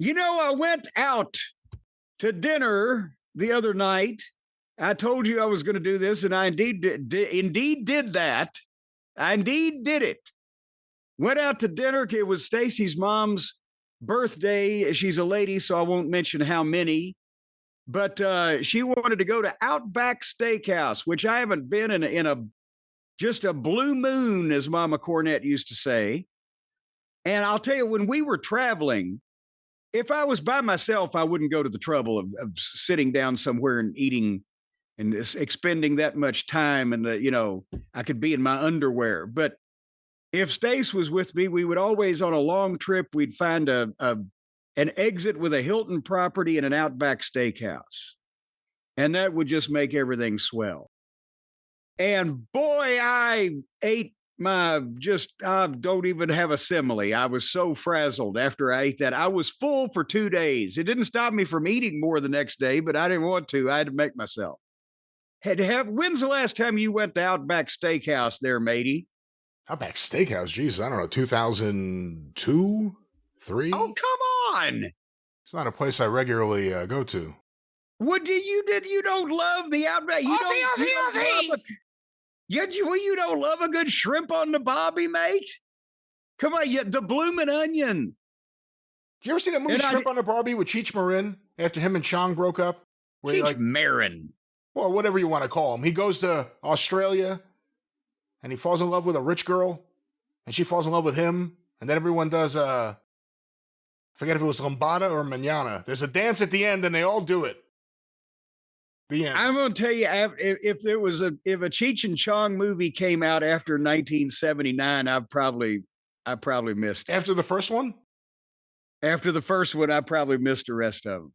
I went out to dinner the other night. I told you I was going to do this, and I indeed did that. I indeed did it. Went out to dinner. It was Stacy's mom's birthday. She's a lady, so I won't mention how many. But she wanted to go to Outback Steakhouse, which I haven't been in just a blue moon, as Mama Cornette used to say. And I'll tell you, when we were traveling, if I was by myself, I wouldn't go to the trouble of sitting down somewhere and eating and expending that much time. And, I could be in my underwear. But if Stace was with me, we would always, on a long trip, we'd find an exit with a Hilton property and an Outback Steakhouse. And that would just make everything swell. And boy, I ate I don't even have a simile. I was so frazzled after I ate that. I was full for 2 days. It didn't stop me from eating more the next day, but I didn't want to. I had to make myself. When's the last time you went to Outback Steakhouse there, matey? Outback Steakhouse? Geez, I don't know, 2002, 3? Oh, come on. It's not a place I regularly go to. What you don't love the Outback? Aussie. You don't love a good shrimp on the bobby, mate? Come on, the bloomin' onion. Did you ever see that movie Shrimp on the Barbie with Cheech Marin after him and Chong broke up? Cheech Marin. Well, whatever you want to call him. He goes to Australia and he falls in love with a rich girl and she falls in love with him. And then everyone does, I forget if it was Lambada or Manana. There's a dance at the end and they all do it. The end. I'm going to tell you, if a Cheech and Chong movie came out after 1979, I probably missed it. After the first one? After the first one, I probably missed the rest of them.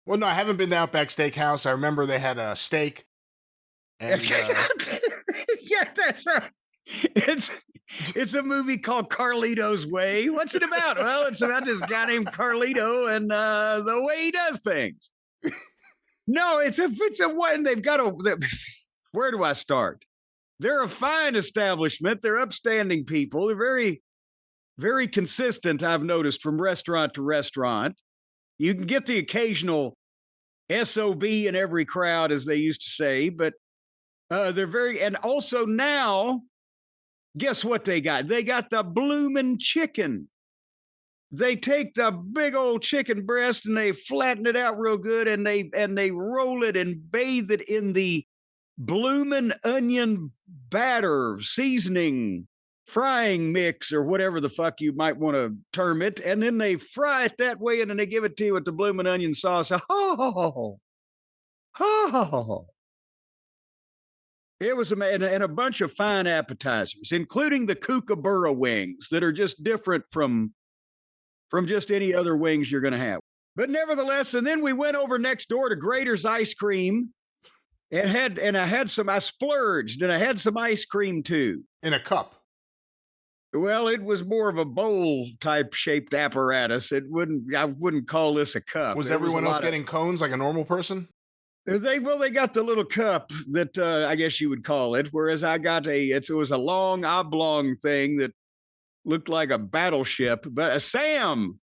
Well, no, I haven't been to Outback Steakhouse. I remember they had a steak. And, it's a movie called Carlito's Way. What's it about? Well, it's about this guy named Carlito and the way he does things. No, it's a one. They've got where do I start? They're a fine establishment. They're upstanding people. They're very, very consistent. I've noticed from restaurant to restaurant. You can get the occasional SOB in every crowd, as they used to say, but they're and also now, guess what they got? They got the bloomin' chicken. They take the big old chicken breast and they flatten it out real good and they roll it and bathe it in the bloomin' onion batter, seasoning, frying mix, or whatever the fuck you might want to term it. And then they fry it that way and then they give it to you with the bloomin' onion sauce. Oh. It was and a bunch of fine appetizers, including the kookaburra wings that are just different from just any other wings you're going to have. But nevertheless, and then we went over next door to Grater's Ice Cream I splurged and I had some ice cream too. In a cup. Well, it was more of a bowl type shaped apparatus. I wouldn't call this a cup. Was everyone else getting cones like a normal person? They got the little cup that I guess you would call it, whereas I got it was a long oblong thing that looked like a battleship. But Sam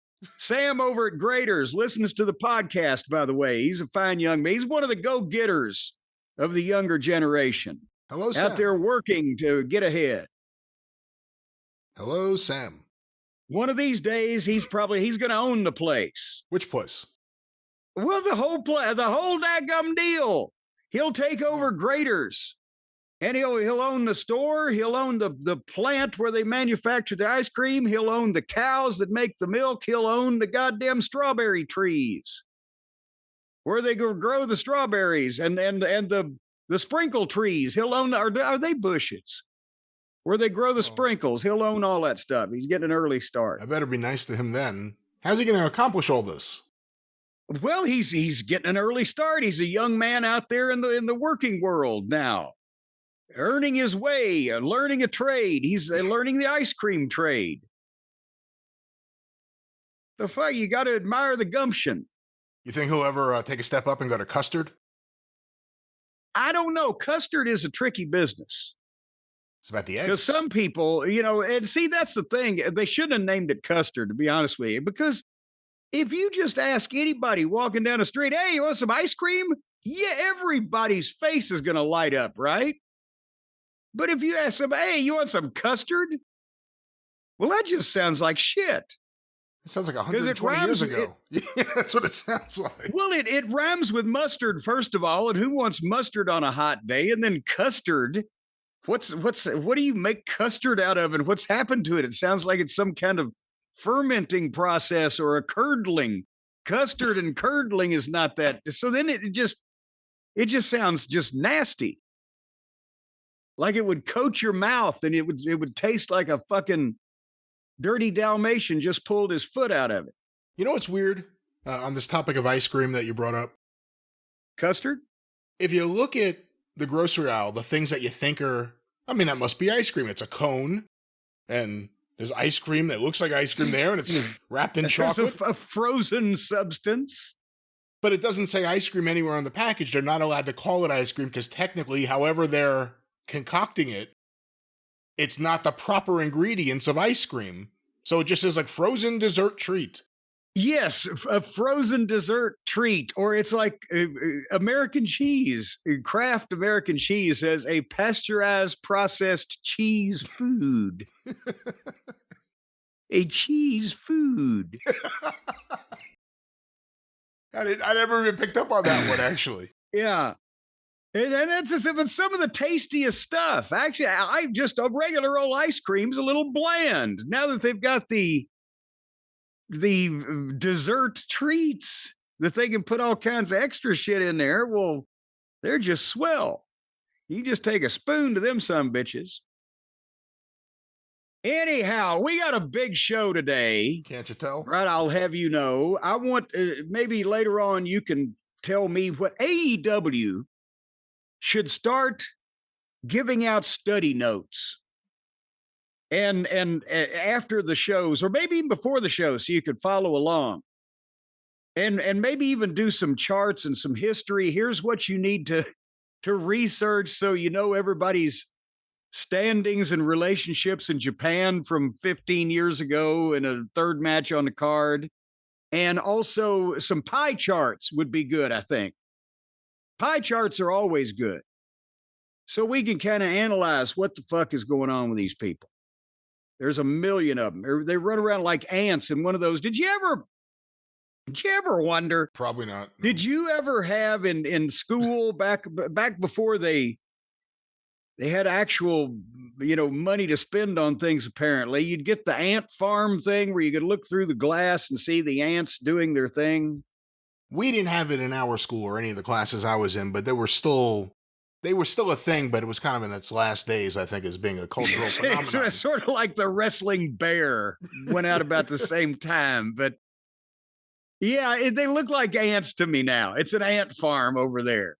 over at Grater's listens to the podcast, by the way. He's a fine young man. He's one of the go-getters of the younger generation. Hello, Sam. Out there working to get ahead. Hello, Sam. One of these days, he's going to own the place. Which place? Well, the whole daggum deal. He'll take over Grater's. And he'll own the store. He'll own the plant where they manufacture the ice cream. He'll own the cows that make the milk. He'll own the goddamn strawberry trees where they grow the strawberries and the sprinkle trees. He'll own, are they bushes? Where they grow the sprinkles. He'll own all that stuff. He's getting an early start. I better be nice to him then. How's he going to accomplish all this? Well, he's getting an early start. He's a young man out there in the working world now. Earning his way, learning a trade. He's learning the ice cream trade. The fuck, you got to admire the gumption. You think he'll ever take a step up and go to custard? I don't know. Custard is a tricky business. It's about the eggs. Because some people, and see, that's the thing. They shouldn't have named it custard, to be honest with you, because If you just ask anybody walking down the street, hey, you want some ice cream? Yeah, everybody's face is going to light up, right? But if you ask them, hey, you want some custard? Well, that just sounds like shit. It sounds like 120 years ago. Yeah, that's what it sounds like. Well, it rhymes with mustard, first of all. And who wants mustard on a hot day? And then custard. What do you make custard out of? And what's happened to it? It sounds like it's some kind of fermenting process or a curdling. Custard and curdling is not that. So then it just sounds just nasty. Like it would coat your mouth and it would taste like a fucking dirty Dalmatian just pulled his foot out of it. You know what's weird on this topic of ice cream that you brought up? Custard? If you look at the grocery aisle, the things that you think are, I mean, that must be ice cream. It's a cone, and there's ice cream that looks like ice cream there, and it's wrapped in chocolate. A frozen substance. But it doesn't say ice cream anywhere on the package. They're not allowed to call it ice cream because technically, however they're concocting it, it's not the proper ingredients of ice cream. So it just says like frozen dessert treat. Yes, a frozen dessert treat, or it's like American cheese. Kraft American cheese has a pasteurized processed cheese food. A cheese food. I never even picked up on that one, actually. Yeah. And that's as if it's some of the tastiest stuff. Actually, I just a regular old ice cream's a little bland. Now that they've got the dessert treats that they can put all kinds of extra shit in there, well, they're just swell. You just take a spoon to them sumbitches. Anyhow, we got a big show today. Can't you tell? Right, I'll have you know. I want, maybe later on you can tell me what AEW should start giving out study notes. And after the shows, or maybe even before the show, so you could follow along. And maybe even do some charts and some history. Here's what you need to research so you know everybody's standings and relationships in Japan from 15 years ago in a third match on the card. And also some pie charts would be good, I think. Pie charts are always good. So we can kind of analyze what the fuck is going on with these people. There's a million of them. They run around like ants in one of those. Did you ever wonder? Probably not. No. Did you ever have in school back before they had actual, money to spend on things, apparently? You'd get the ant farm thing where you could look through the glass and see the ants doing their thing. We didn't have it in our school or any of the classes I was in, but they were still a thing, but it was kind of in its last days, I think, as being a cultural phenomenon. It's sort of like the wrestling bear went out about the same time. But yeah, they look like ants to me now. It's an ant farm over there.